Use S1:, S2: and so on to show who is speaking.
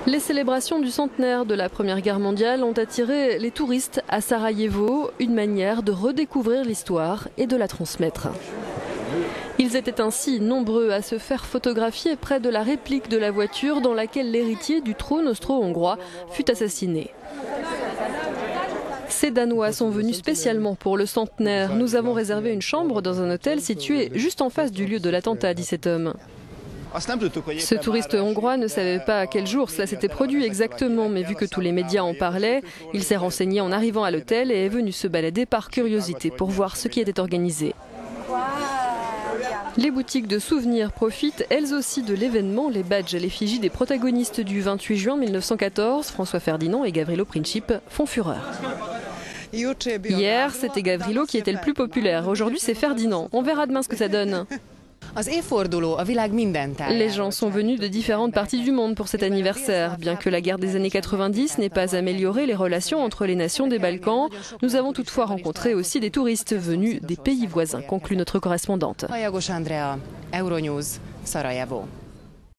S1: Les célébrations du centenaire de la Première Guerre mondiale ont attiré les touristes à Sarajevo, une manière de redécouvrir l'histoire et de la transmettre. Ils étaient ainsi nombreux à se faire photographier près de la réplique de la voiture dans laquelle l'héritier du trône austro-hongrois fut assassiné. Ces Danois sont venus spécialement pour le centenaire. Nous avons réservé une chambre dans un hôtel situé juste en face du lieu de l'attentat, dit cet homme. Ce touriste hongrois ne savait pas à quel jour cela s'était produit exactement, mais vu que tous les médias en parlaient, il s'est renseigné en arrivant à l'hôtel et est venu se balader par curiosité pour voir ce qui était organisé. Les boutiques de souvenirs profitent elles aussi de l'événement. Les badges à l'effigie des protagonistes du 28 juin 1914, François Ferdinand et Gavrilo Princip, font fureur. Hier, c'était Gavrilo qui était le plus populaire. Aujourd'hui, c'est Ferdinand. On verra demain ce que ça donne. Les gens sont venus de différentes parties du monde pour cet anniversaire. Bien que la guerre des années 90 n'ait pas amélioré les relations entre les nations des Balkans, nous avons toutefois rencontré aussi des touristes venus des pays voisins, conclut notre correspondante.